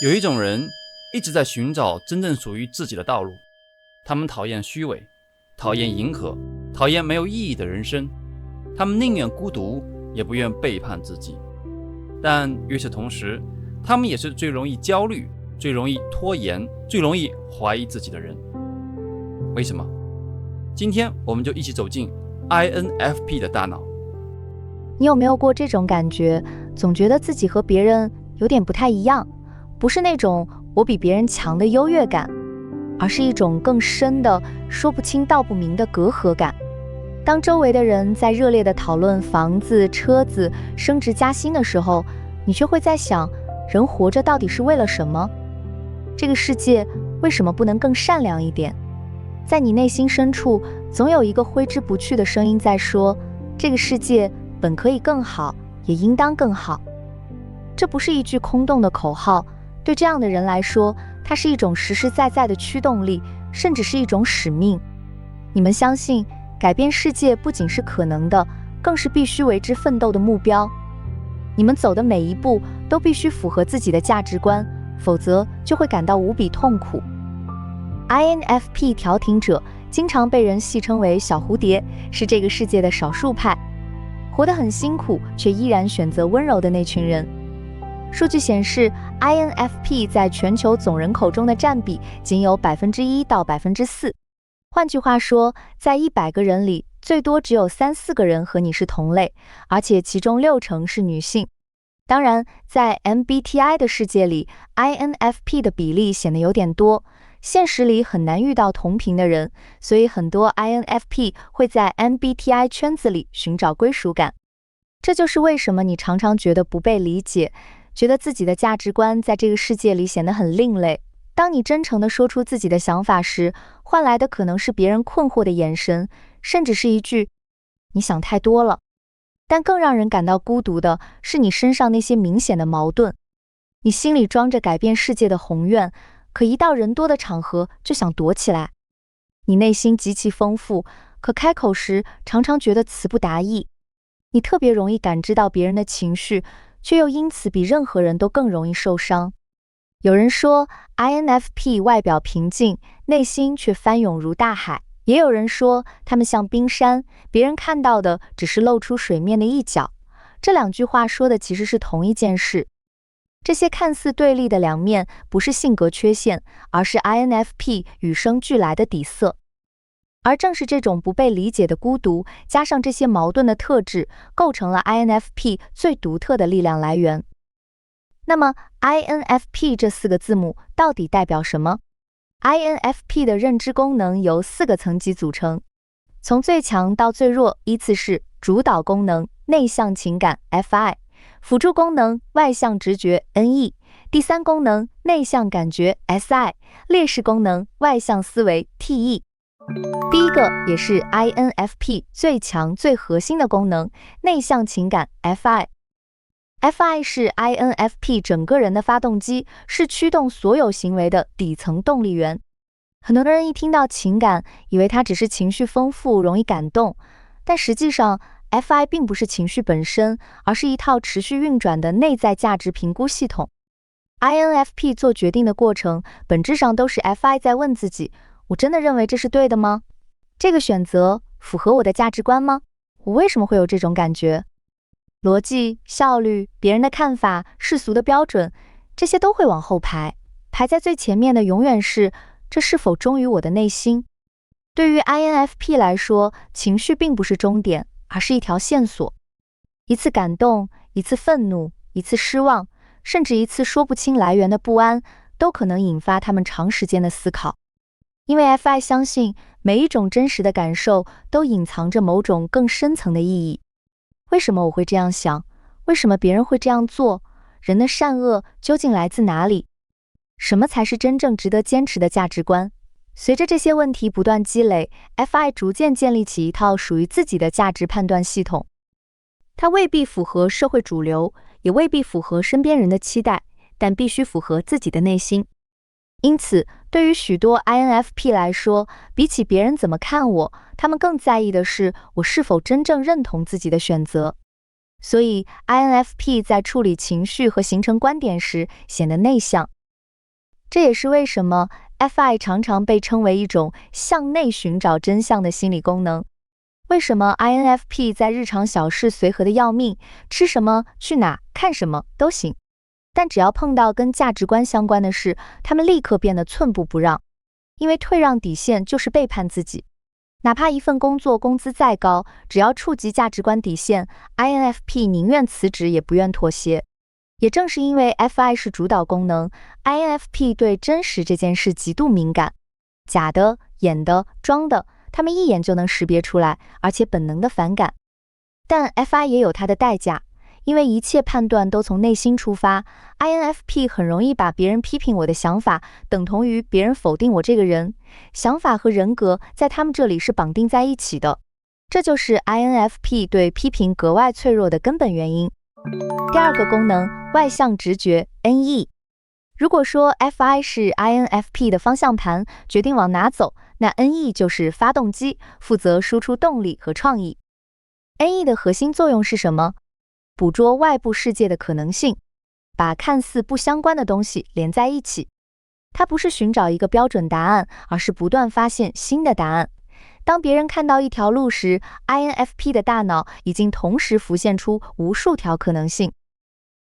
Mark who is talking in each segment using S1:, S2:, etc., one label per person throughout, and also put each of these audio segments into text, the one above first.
S1: 有一种人一直在寻找真正属于自己的道路，他们讨厌虚伪，讨厌迎合，讨厌没有意义的人生，他们宁愿孤独，也不愿背叛自己。但与此同时，他们也是最容易焦虑、最容易拖延、最容易怀疑自己的人。为什么？今天我们就一起走进 INFP 的大脑。
S2: 你有没有过这种感觉，总觉得自己和别人有点不太一样，不是那种我比别人强的优越感，而是一种更深的说不清道不明的隔阂感。当周围的人在热烈地讨论房子、车子、升职加薪的时候，你却会在想，人活着到底是为了什么？这个世界为什么不能更善良一点？在你内心深处，总有一个挥之不去的声音在说，这个世界本可以更好，也应当更好。这不是一句空洞的口号，对这样的人来说，它是一种实实在在的驱动力，甚至是一种使命。你们相信，改变世界不仅是可能的，更是必须为之奋斗的目标。你们走的每一步都必须符合自己的价值观，否则就会感到无比痛苦。INFP 调停者经常被人戏称为小蝴蝶，是这个世界的少数派，活得很辛苦却依然选择温柔的那群人。数据显示， INFP 在全球总人口中的占比仅有 1% 到 4%。 换句话说，在100个人里，最多只有3-4个人和你是同类，而且其中60%是女性。当然，在 MBTI 的世界里， INFP 的比例显得有点多，现实里很难遇到同频的人，所以很多 INFP 会在 MBTI 圈子里寻找归属感。这就是为什么你常常觉得不被理解，觉得自己的价值观在这个世界里显得很另类。当你真诚地说出自己的想法时，换来的可能是别人困惑的眼神，甚至是一句“你想太多了”。但更让人感到孤独的是你身上那些明显的矛盾。你心里装着改变世界的宏愿，可一到人多的场合就想躲起来。你内心极其丰富，可开口时常常觉得词不达意。你特别容易感知到别人的情绪，却又因此比任何人都更容易受伤。有人说 INFP 外表平静，内心却翻涌如大海，也有人说他们像冰山，别人看到的只是露出水面的一角。这两句话说的其实是同一件事。这些看似对立的两面不是性格缺陷，而是 INFP 与生俱来的底色。而正是这种不被理解的孤独，加上这些矛盾的特质，构成了 INFP 最独特的力量来源。那么 INFP 这4个字母到底代表什么？ INFP 的认知功能由4个层级组成，从最强到最弱依次是主导功能、内向情感 FI， 辅助功能、外向直觉 NE， 第三功能、内向感觉 SI， 劣势功能、外向思维 TE。 第一个也是 INFP 最强最核心的功能，内向情感 FI。FI 是 INFP 整个人的发动机，是驱动所有行为的底层动力源。很多人一听到情感，以为它只是情绪丰富，容易感动，但实际上 FI 并不是情绪本身，而是一套持续运转的内在价值评估系统。INFP 做决定的过程，本质上都是 FI 在问自己，我真的认为这是对的吗？这个选择符合我的价值观吗？我为什么会有这种感觉？逻辑、效率、别人的看法、世俗的标准，这些都会往后排。排在最前面的永远是这是否忠于我的内心。对于 INFP 来说，情绪并不是终点，而是一条线索。一次感动，一次愤怒，一次失望，甚至一次说不清来源的不安，都可能引发他们长时间的思考。因为 FI 相信每一种真实的感受都隐藏着某种更深层的意义。为什么我会这样想？为什么别人会这样做？人的善恶究竟来自哪里？什么才是真正值得坚持的价值观？随着这些问题不断积累， FI 逐渐建立起一套属于自己的价值判断系统。它未必符合社会主流，也未必符合身边人的期待，但必须符合自己的内心。因此，对于许多 INFP 来说，比起别人怎么看我，他们更在意的是我是否真正认同自己的选择。所以 INFP 在处理情绪和形成观点时显得内向，这也是为什么 FI 常常被称为一种向内寻找真相的心理功能。为什么 INFP 在日常小事随和的要命，吃什么、去哪、看什么都行，但只要碰到跟价值观相关的事，他们立刻变得寸步不让，因为退让底线就是背叛自己。哪怕一份工作工资再高，只要触及价值观底线， INFP 宁愿辞职也不愿妥协。也正是因为 FI 是主导功能， INFP 对真实这件事极度敏感，假的、演的、装的，他们一眼就能识别出来，而且本能的反感。但 FI 也有它的代价，因为一切判断都从内心出发， INFP 很容易把别人批评我的想法等同于别人否定我这个人，想法和人格在他们这里是绑定在一起的，这就是 INFP 对批评格外脆弱的根本原因。第二个功能，外向直觉 NE。 如果说 FI 是 INFP 的方向盘，决定往哪走，那 NE 就是发动机，负责输出动力和创意。 NE 的核心作用是什么？捕捉外部世界的可能性，把看似不相关的东西连在一起。它不是寻找一个标准答案，而是不断发现新的答案。当别人看到一条路时， INFP 的大脑已经同时浮现出无数条可能性，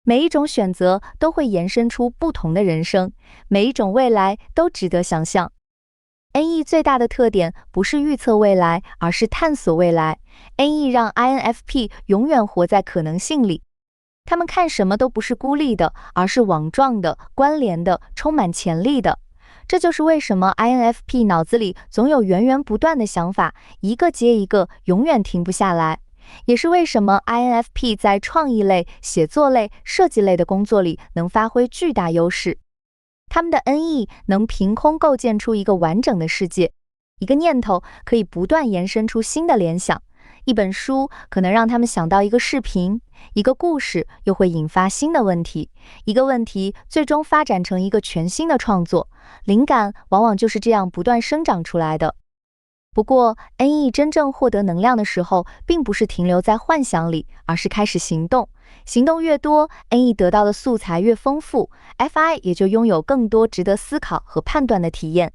S2: 每一种选择都会延伸出不同的人生，每一种未来都值得想象。 NE 最大的特点不是预测未来，而是探索未来。 NE 让 INFP 永远活在可能性里，他们看什么都不是孤立的，而是网状的、关联的、充满潜力的。这就是为什么 INFP 脑子里总有源源不断的想法，一个接一个，永远停不下来。也是为什么 INFP 在创意类、写作类、设计类的工作里能发挥巨大优势。他们的 NE 能凭空构建出一个完整的世界，一个念头可以不断延伸出新的联想，一本书可能让他们想到一个视频，一个故事又会引发新的问题，一个问题最终发展成一个全新的创作。灵感往往就是这样不断生长出来的。不过 NE 真正获得能量的时候，并不是停留在幻想里，而是开始行动。行动越多， NE 得到的素材越丰富， FI 也就拥有更多值得思考和判断的体验。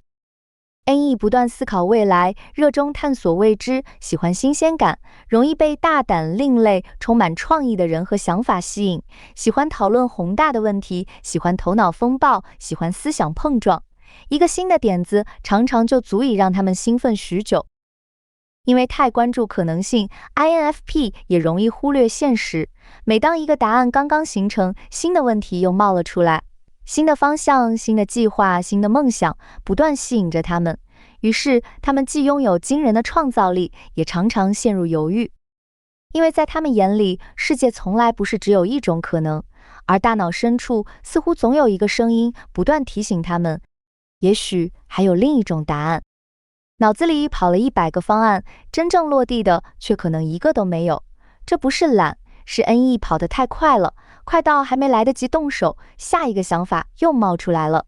S2: NE 不断思考未来，热衷探索未知，喜欢新鲜感，容易被大胆、另类、充满创意的人和想法吸引，喜欢讨论宏大的问题，喜欢头脑风暴，喜欢思想碰撞。一个新的点子常常就足以让他们兴奋许久。因为太关注可能性， INFP 也容易忽略现实。每当一个答案刚刚形成，新的问题又冒了出来，新的方向、新的计划、新的梦想不断吸引着他们，于是他们既拥有惊人的创造力，也常常陷入犹豫。因为在他们眼里，世界从来不是只有一种可能，而大脑深处似乎总有一个声音不断提醒他们，也许还有另一种答案。脑子里跑了100个方案，真正落地的却可能一个都没有。这不是懒，是 NE 跑得太快了，快到还没来得及动手，下一个想法又冒出来了。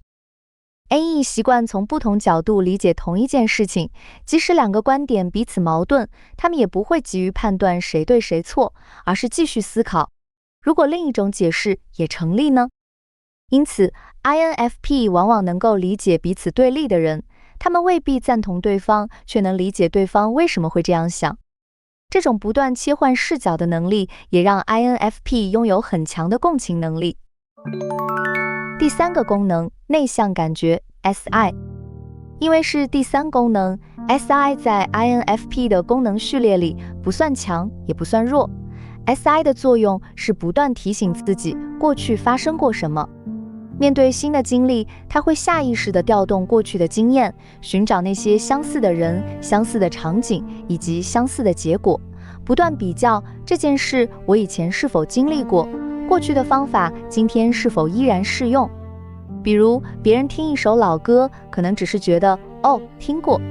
S2: NE 习惯从不同角度理解同一件事情，即使两个观点彼此矛盾，他们也不会急于判断谁对谁错，而是继续思考，如果另一种解释也成立呢？因此 INFP 往往能够理解彼此对立的人，他们未必赞同对方，却能理解对方为什么会这样想。这种不断切换视角的能力，也让 INFP 拥有很强的共情能力。第三个功能，内向感觉 SI。 因为是第三功能， SI 在 INFP 的功能序列里不算强也不算弱。 SI 的作用是不断提醒自己过去发生过什么。面对新的经历，他会下意识地调动过去的经验，寻找那些相似的人、相似的场景以及相似的结果，不断比较这件事我以前是否经历过，过去的方法今天是否依然适用。比如别人听一首老歌，可能只是觉得哦，听过。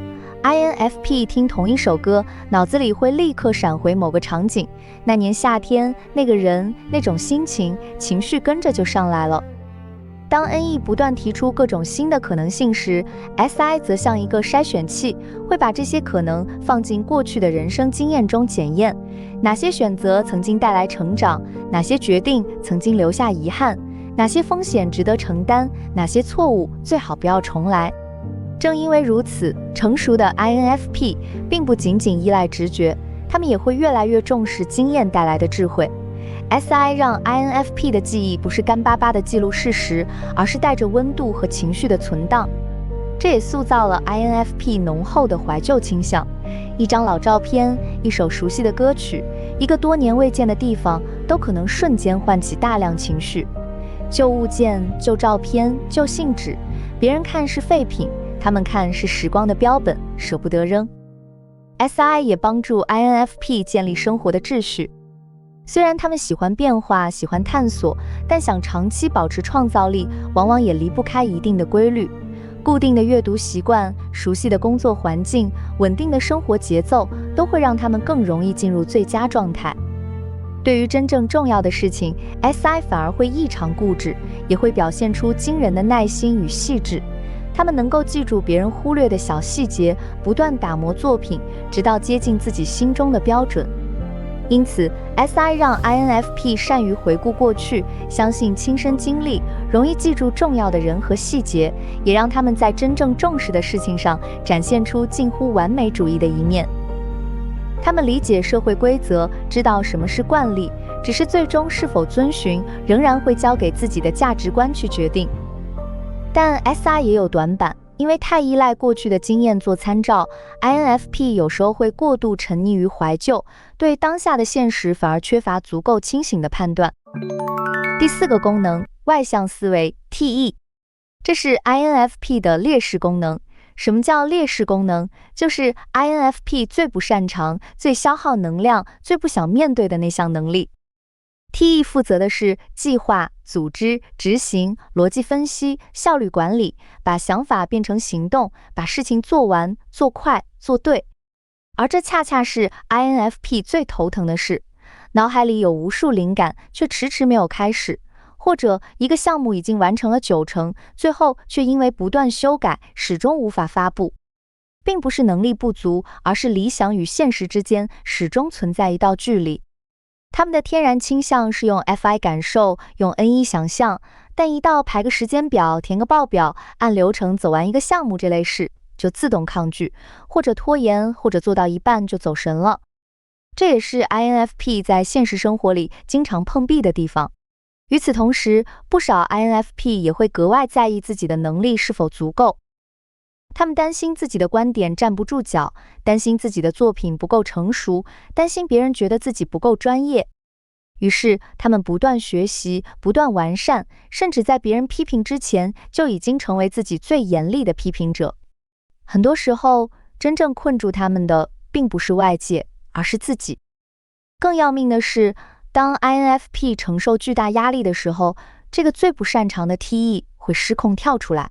S2: INFP 听同一首歌，脑子里会立刻闪回某个场景，那年夏天，那个人，那种心情，情绪跟着就上来了。当 NE 不断提出各种新的可能性时， SI 则像一个筛选器，会把这些可能放进过去的人生经验中检验，哪些选择曾经带来成长，哪些决定曾经留下遗憾，哪些风险值得承担，哪些错误最好不要重来。正因为如此，成熟的 INFP 并不仅仅依赖直觉，他们也会越来越重视经验带来的智慧。SI 让 INFP 的记忆不是干巴巴的记录事实，而是带着温度和情绪的存档。这也塑造了 INFP 浓厚的怀旧倾向。一张老照片，一首熟悉的歌曲，一个多年未见的地方，都可能瞬间唤起大量情绪。旧物件、旧照片、旧信纸，别人看是废品，他们看是时光的标本，舍不得扔。SI 也帮助 INFP 建立生活的秩序。虽然他们喜欢变化，喜欢探索，但想长期保持创造力，往往也离不开一定的规律。固定的阅读习惯、熟悉的工作环境、稳定的生活节奏，都会让他们更容易进入最佳状态。对于真正重要的事情， SI 反而会异常固执，也会表现出惊人的耐心与细致。他们能够记住别人忽略的小细节，不断打磨作品，直到接近自己心中的标准。因此 SI 让 INFP 善于回顾过去，相信亲身经历，容易记住重要的人和细节，也让他们在真正重视的事情上展现出近乎完美主义的一面。他们理解社会规则，知道什么是惯例，只是最终是否遵循，仍然会交给自己的价值观去决定。但 SI 也有短板，因为太依赖过去的经验做参照， INFP 有时候会过度沉溺于怀旧，对当下的现实反而缺乏足够清醒的判断。第4个功能，外向思维 TE， 这是 INFP 的劣势功能。什么叫劣势功能？就是 INFP 最不擅长、最消耗能量、最不想面对的那项能力。TE 负责的是计划、组织、执行、逻辑分析、效率管理，把想法变成行动，把事情做完、做快、做对。而这恰恰是 INFP 最头疼的事，脑海里有无数灵感，却迟迟没有开始，或者一个项目已经完成了90%，最后却因为不断修改，始终无法发布。并不是能力不足，而是理想与现实之间始终存在一道距离。他们的天然倾向是用 FI 感受，用 NE 想象，但一到排个时间表、填个报表、按流程走完一个项目这类事，就自动抗拒，或者拖延，或者做到一半就走神了。这也是 INFP 在现实生活里经常碰壁的地方。与此同时，不少 INFP 也会格外在意自己的能力是否足够。他们担心自己的观点站不住脚，担心自己的作品不够成熟，担心别人觉得自己不够专业。于是，他们不断学习，不断完善，甚至在别人批评之前，就已经成为自己最严厉的批评者。很多时候，真正困住他们的，并不是外界，而是自己。更要命的是，当 INFP 承受巨大压力的时候，这个最不擅长的 TE 会失控跳出来。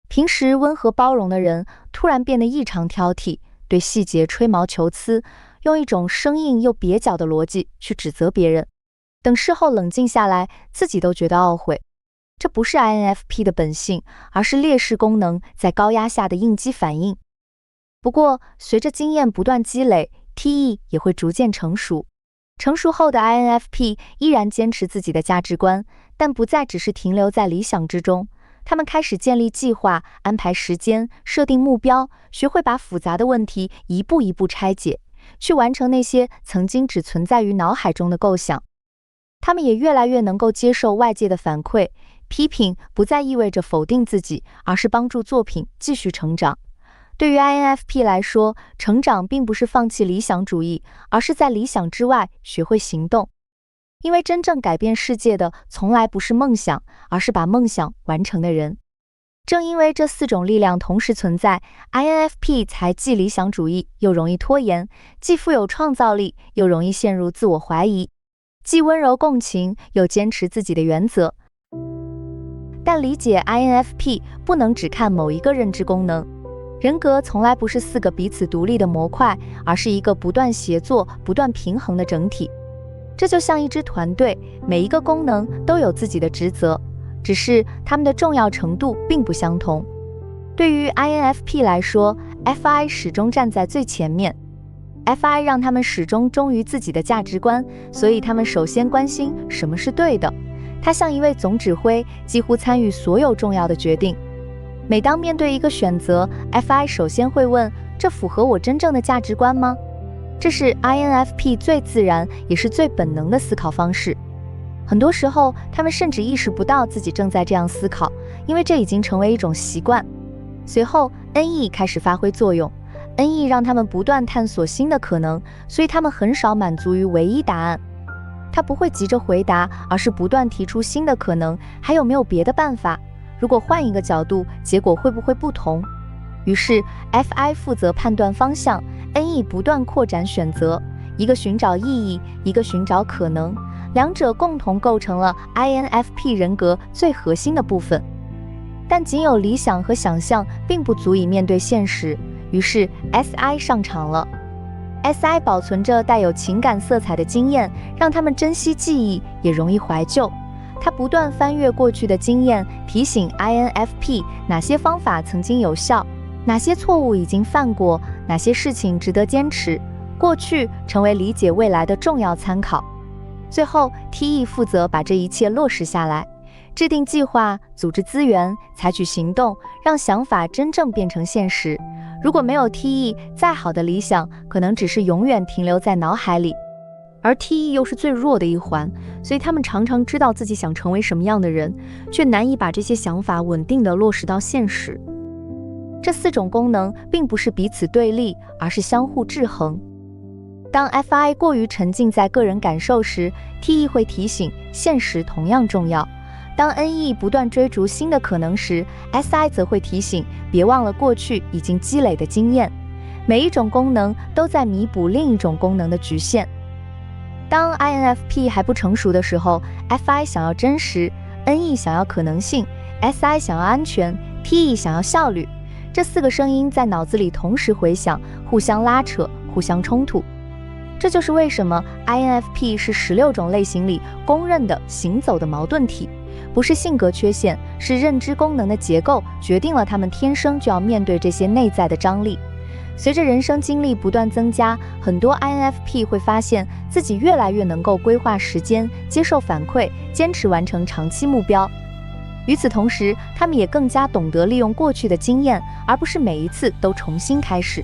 S2: 平时温和包容的人，突然变得异常挑剔，对细节吹毛求疵，用一种生硬又蹩脚的逻辑去指责别人。等事后冷静下来，自己都觉得懊悔。这不是 INFP 的本性，而是劣势功能在高压下的应激反应。不过，随着经验不断积累， TE 也会逐渐成熟。成熟后的 INFP 依然坚持自己的价值观，但不再只是停留在理想之中。他们开始建立计划，安排时间，设定目标，学会把复杂的问题一步一步拆解，去完成那些曾经只存在于脑海中的构想。他们也越来越能够接受外界的反馈，批评不再意味着否定自己，而是帮助作品继续成长。对于 INFP 来说，成长并不是放弃理想主义，而是在理想之外学会行动。因为真正改变世界的从来不是梦想，而是把梦想完成的人。正因为这4种力量同时存在， INFP 才既理想主义又容易拖延，既富有创造力又容易陷入自我怀疑，既温柔共情又坚持自己的原则。但理解 INFP 不能只看某一个认知功能，人格从来不是4个彼此独立的模块，而是一个不断协作、不断平衡的整体。这就像一支团队，每一个功能都有自己的职责，只是它们的重要程度并不相同。对于 INFP 来说， FI 始终站在最前面。FI 让他们始终忠于自己的价值观，所以他们首先关心什么是对的，他像一位总指挥，几乎参与所有重要的决定。每当面对一个选择， FI 首先会问：这符合我真正的价值观吗？这是 INFP 最自然也是最本能的思考方式。很多时候，他们甚至意识不到自己正在这样思考，因为这已经成为一种习惯。随后 NE 开始发挥作用， NE 让他们不断探索新的可能，所以他们很少满足于唯一答案。他不会急着回答，而是不断提出新的可能，还有没有别的办法？如果换一个角度，结果会不会不同？于是 FI 负责判断方向， NE 不断扩展选择，一个寻找意义，一个寻找可能，两者共同构成了 INFP 人格最核心的部分。但仅有理想和想象并不足以面对现实，于是 SI 上场了。SI 保存着带有情感色彩的经验，让他们珍惜记忆，也容易怀旧。他不断翻阅过去的经验，提醒 INFP 哪些方法曾经有效，哪些错误已经犯过，哪些事情值得坚持。过去成为理解未来的重要参考。最后 TE 负责把这一切落实下来，制定计划，组织资源，采取行动，让想法真正变成现实。如果没有 TE， 再好的理想可能只是永远停留在脑海里。而 TE 又是最弱的一环，所以他们常常知道自己想成为什么样的人，却难以把这些想法稳定地落实到现实。这4种功能并不是彼此对立，而是相互制衡。当 FI 过于沉浸在个人感受时， TE 会提醒现实同样重要。当 NE 不断追逐新的可能时， SI 则会提醒别忘了过去已经积累的经验。每一种功能都在弥补另一种功能的局限。当 INFP 还不成熟的时候， FI 想要真实， NE 想要可能性， SI 想要安全， TE 想要效率。这4个声音在脑子里同时回响，互相拉扯，互相冲突。这就是为什么 INFP 是16种类型里公认的行走的矛盾体。不是性格缺陷，是认知功能的结构决定了他们天生就要面对这些内在的张力。随着人生经历不断增加，很多 INFP 会发现自己越来越能够规划时间，接受反馈，坚持完成长期目标。与此同时，他们也更加懂得利用过去的经验，而不是每一次都重新开始。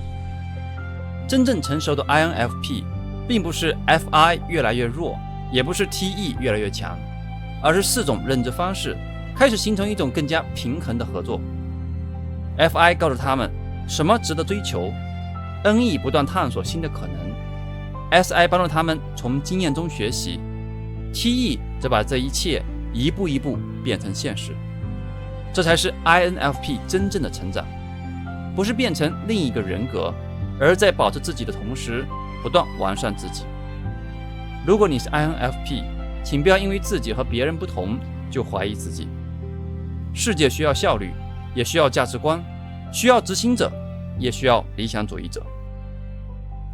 S1: 真正成熟的 INFP 并不是 FI 越来越弱，也不是 TE 越来越强，而是4种认知方式开始形成一种更加平衡的合作。 FI 告诉他们什么值得追求， NE 不断探索新的可能， SI 帮助他们从经验中学习， TE 则把这一切一步一步变成现实。这才是 INFP 真正的成长，不是变成另一个人格，而在保持自己的同时不断完善自己。如果你是 INFP， 请不要因为自己和别人不同就怀疑自己。世界需要效率，也需要价值观，需要执行者，也需要理想主义者。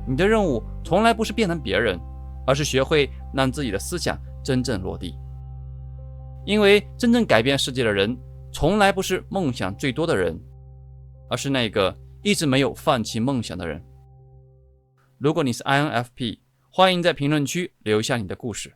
S1: 你的任务从来不是变成别人，而是学会让自己的思想真正落地。因为真正改变世界的人，从来不是梦想最多的人，而是那个一直没有放弃梦想的人。如果你是 INFP， 欢迎在评论区留下你的故事。